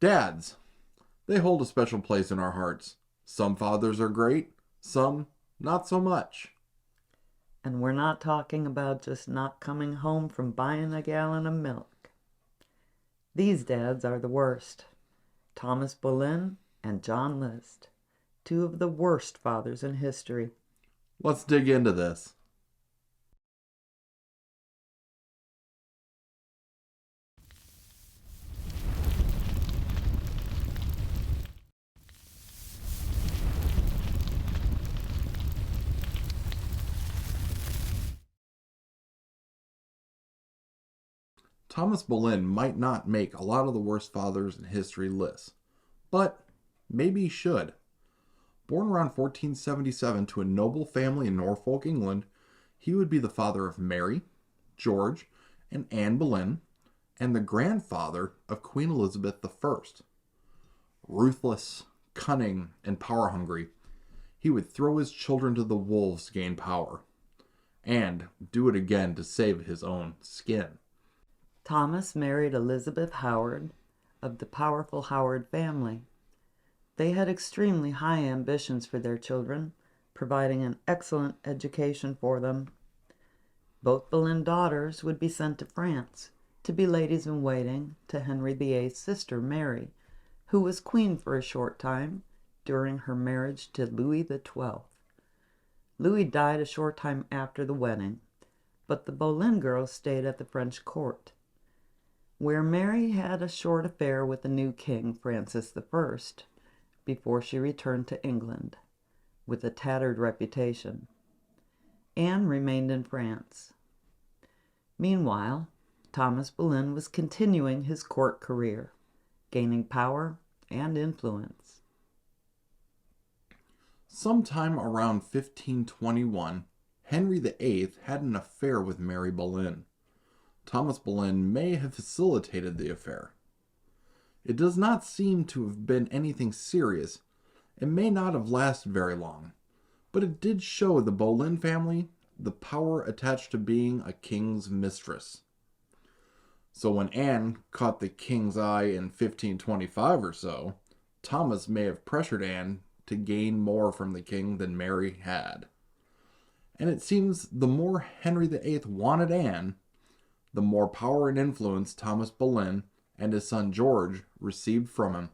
Dads, they hold a special place in our hearts. Some fathers are great, some not so much. And we're not talking about just not coming home from buying a gallon of milk. These dads are the worst. Thomas Boleyn and John List, two of the worst fathers in history. Let's dig into this. Thomas Boleyn might not make a lot of the worst fathers in history lists, but maybe he should. Born around 1477 to a noble family in Norfolk, England, he would be the father of Mary, George, and Anne Boleyn, and the grandfather of Queen Elizabeth I. Ruthless, cunning, and power-hungry, he would throw his children to the wolves to gain power, and do it again to save his own skin. Thomas married Elizabeth Howard of the powerful Howard family. They had extremely high ambitions for their children, providing an excellent education for them. Both Boleyn daughters would be sent to France to be ladies-in-waiting to Henry VIII's sister Mary, who was queen for a short time during her marriage to Louis XII. Louis died a short time after the wedding, but the Boleyn girls stayed at the French court, where Mary had a short affair with the new king, Francis I, before she returned to England, with a tattered reputation. Anne remained in France. Meanwhile, Thomas Boleyn was continuing his court career, gaining power and influence. Sometime around 1521, Henry VIII had an affair with Mary Boleyn. Thomas Boleyn may have facilitated the affair. It does not seem to have been anything serious and may not have lasted very long, but it did show the Boleyn family the power attached to being a king's mistress. So when Anne caught the king's eye in 1525 or so, Thomas may have pressured Anne to gain more from the king than Mary had. And it seems the more Henry VIII wanted Anne, the more power and influence Thomas Boleyn and his son George received from him.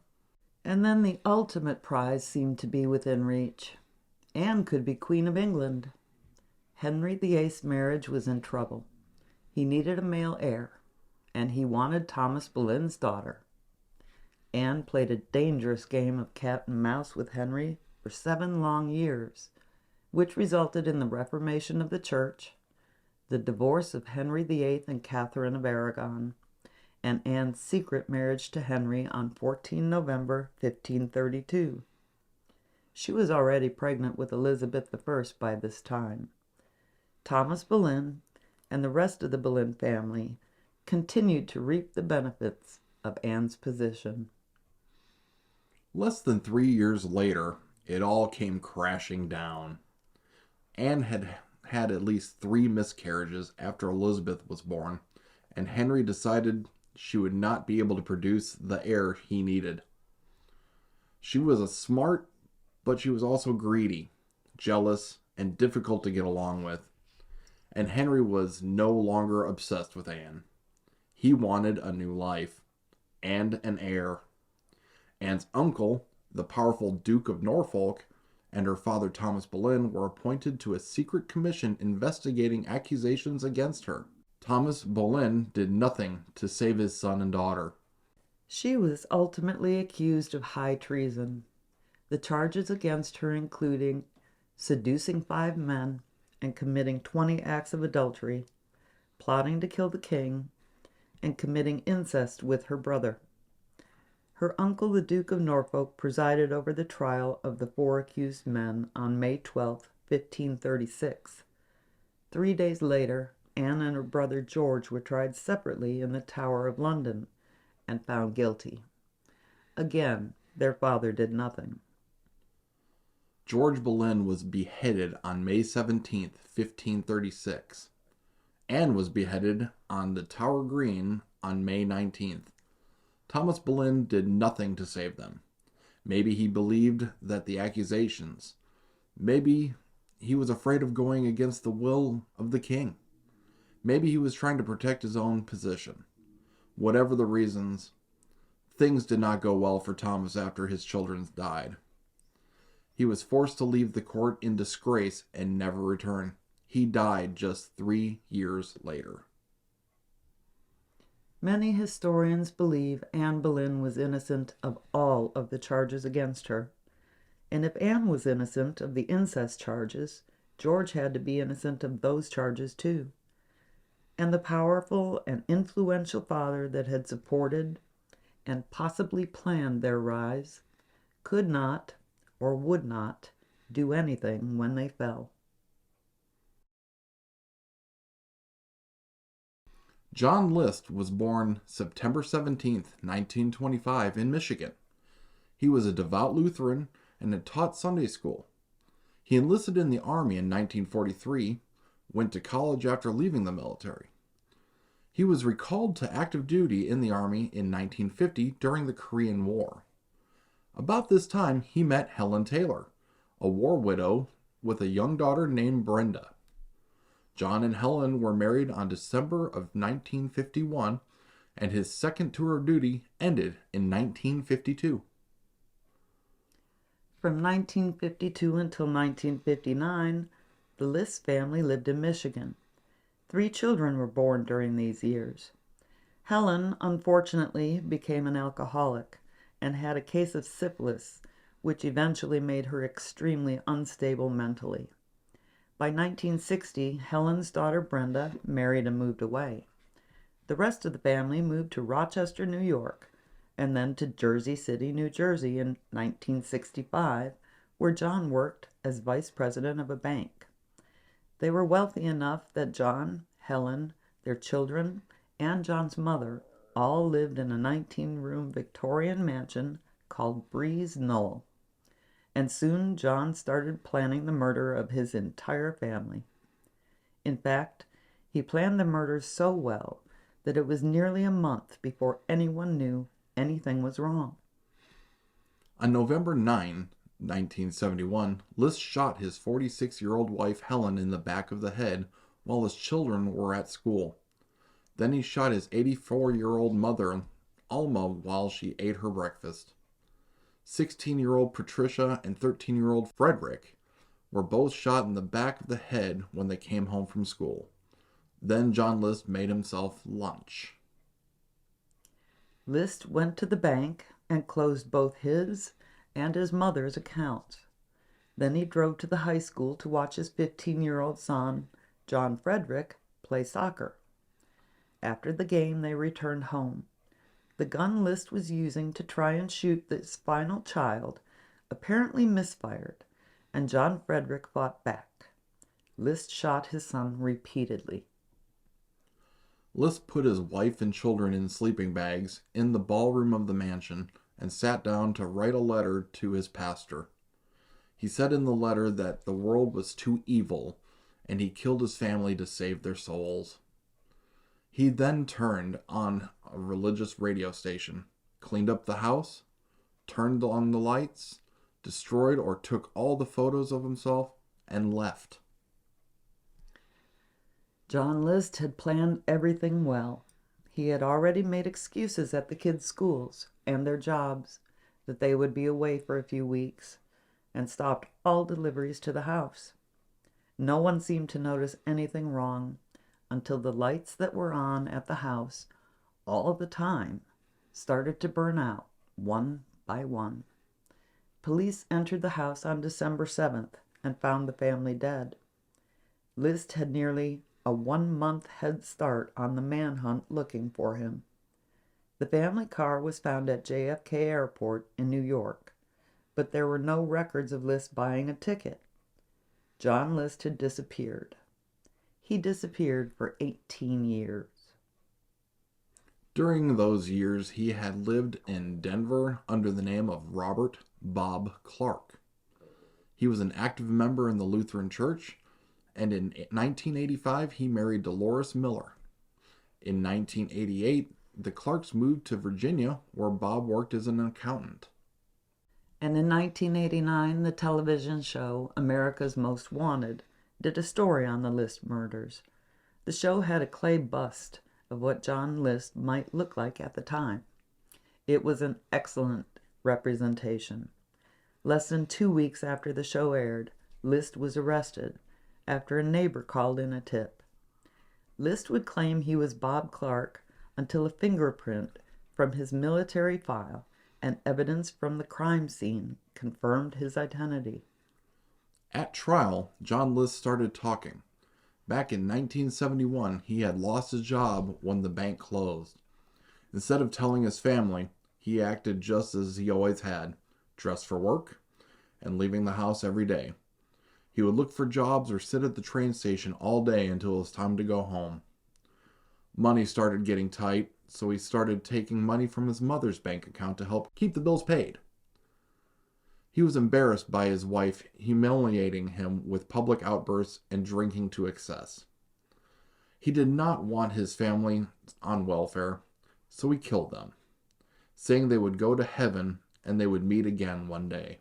And then the ultimate prize seemed to be within reach. Anne could be Queen of England. Henry VIII's marriage was in trouble. He needed a male heir, and he wanted Thomas Boleyn's daughter. Anne played a dangerous game of cat and mouse with Henry for 7 long years, which resulted in the Reformation of the Church, the divorce of Henry VIII and Catherine of Aragon, and Anne's secret marriage to Henry on 14 November 1532. She was already pregnant with Elizabeth I by this time. Thomas Boleyn and the rest of the Boleyn family continued to reap the benefits of Anne's position. Less than 3 years later, it all came crashing down. Anne had had at least 3 miscarriages after Elizabeth was born, and Henry decided she would not be able to produce the heir he needed. She was a smart, but she was also greedy, jealous, and difficult to get along with. And Henry was no longer obsessed with Anne. He wanted a new life, and an heir. Anne's uncle, the powerful Duke of Norfolk, and her father Thomas Boleyn were appointed to a secret commission investigating accusations against her. Thomas Boleyn did nothing to save his son and daughter. She was ultimately accused of high treason. The charges against her including seducing 5 men and committing 20 acts of adultery, plotting to kill the king, and committing incest with her brother. Her uncle, the Duke of Norfolk, presided over the trial of the 4 accused men on May 12, 1536. 3 days later, Anne and her brother George were tried separately in the Tower of London and found guilty. Again, their father did nothing. George Boleyn was beheaded on May 17, 1536. Anne was beheaded on the Tower Green on May 19th. Thomas Boleyn did nothing to save them. Maybe he believed that the accusations. Maybe he was afraid of going against the will of the king. Maybe he was trying to protect his own position. Whatever the reasons, things did not go well for Thomas after his children died. He was forced to leave the court in disgrace and never return. He died just 3 years later. Many historians believe Anne Boleyn was innocent of all of the charges against her. And if Anne was innocent of the incest charges, George had to be innocent of those charges too. And the powerful and influential father that had supported and possibly planned their rise could not or would not do anything when they fell. John List was born September 17th, 1925 in Michigan. He was a devout Lutheran and had taught Sunday school. He enlisted in the Army in 1943, went to college after leaving the military. He was recalled to active duty in the Army in 1950 during the Korean War. About this time, he met Helen Taylor, a war widow with a young daughter named Brenda. John and Helen were married on December of 1951, and his second tour of duty ended in 1952. From 1952 until 1959, the List family lived in Michigan. 3 children were born during these years. Helen, unfortunately, became an alcoholic and had a case of syphilis, which eventually made her extremely unstable mentally. By 1960, Helen's daughter Brenda married and moved away. The rest of the family moved to Rochester, New York, and then to Jersey City, New Jersey in 1965, where John worked as vice president of a bank. They were wealthy enough that John, Helen, their children, and John's mother all lived in a 19-room Victorian mansion called Breeze Knoll. And soon John started planning the murder of his entire family. In fact, he planned the murders so well that it was nearly a month before anyone knew anything was wrong. On November 9, 1971, List shot his 46-year-old wife Helen in the back of the head while his children were at school. Then he shot his 84-year-old mother, Alma, while she ate her breakfast. 16-year-old Patricia and 13-year-old Frederick were both shot in the back of the head when they came home from school. Then John List made himself lunch. List went to the bank and closed both his and his mother's accounts. Then he drove to the high school to watch his 15-year-old son, John Frederick, play soccer. After the game, they returned home. The gun List was using to try and shoot this final child apparently misfired, and John Frederick fought back. List shot his son repeatedly. List put his wife and children in sleeping bags in the ballroom of the mansion and sat down to write a letter to his pastor. He said in the letter that the world was too evil and he killed his family to save their souls. He then turned on a religious radio station, cleaned up the house, turned on the lights, destroyed or took all the photos of himself, and left. John List had planned everything well. He had already made excuses at the kids' schools and their jobs that they would be away for a few weeks, and stopped all deliveries to the house. No one seemed to notice anything wrong until the lights that were on at the house all the time started to burn out one by one. Police entered the house on December 7th and found the family dead. List had nearly a 1-month head start on the manhunt looking for him. The family car was found at JFK Airport in New York, but there were no records of List buying a ticket. John List had disappeared. He disappeared for 18 years. During those years, he had lived in Denver under the name of Robert Bob Clark. He was an active member in the Lutheran Church, and in 1985 he married Dolores Miller. In 1988, the Clarks moved to Virginia, where Bob worked as an accountant. And in 1989, the television show America's Most Wanted did a story on the List murders. The show had a clay bust of what John List might look like at the time. It was an excellent representation. Less than 2 weeks after the show aired, List was arrested after a neighbor called in a tip. List would claim he was Bob Clark until a fingerprint from his military file and evidence from the crime scene confirmed his identity. At trial, John List started talking. Back in 1971, he had lost his job when the bank closed. Instead of telling his family, he acted just as he always had, dressed for work and leaving the house every day. He would look for jobs or sit at the train station all day until it was time to go home. Money started getting tight, so he started taking money from his mother's bank account to help keep the bills paid. He was embarrassed by his wife humiliating him with public outbursts and drinking to excess. He did not want his family on welfare, so he killed them, saying they would go to heaven and they would meet again one day.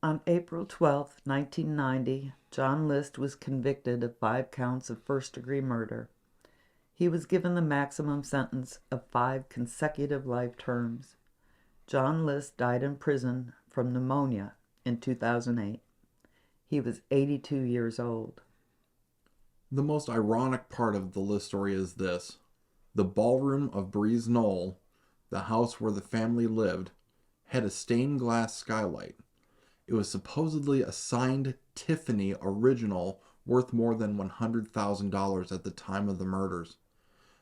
On April 12, 1990, John List was convicted of 5 counts of first-degree murder. He was given the maximum sentence of 5 consecutive life terms. John List died in prison from pneumonia in 2008. He was 82 years old. The most ironic part of the List story is this. The ballroom of Breeze Knoll, the house where the family lived, had a stained glass skylight. It was supposedly a signed Tiffany original worth more than $100,000 at the time of the murders.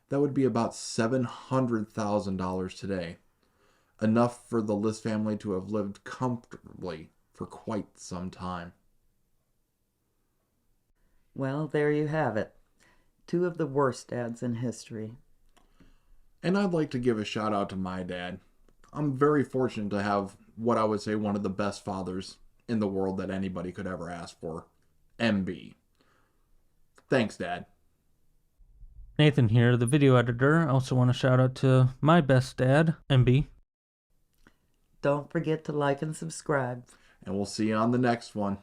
That would be about $700,000 today. Enough for the List family to have lived comfortably for quite some time. Well, there you have it. 2 of the worst dads in history. And I'd like to give a shout out to my dad. I'm very fortunate to have what I would say one of the best fathers in the world that anybody could ever ask for. MB. Thanks, Dad. Nathan here, the video editor. I also want to shout out to my best dad, MB. Don't forget to like and subscribe. And we'll see you on the next one.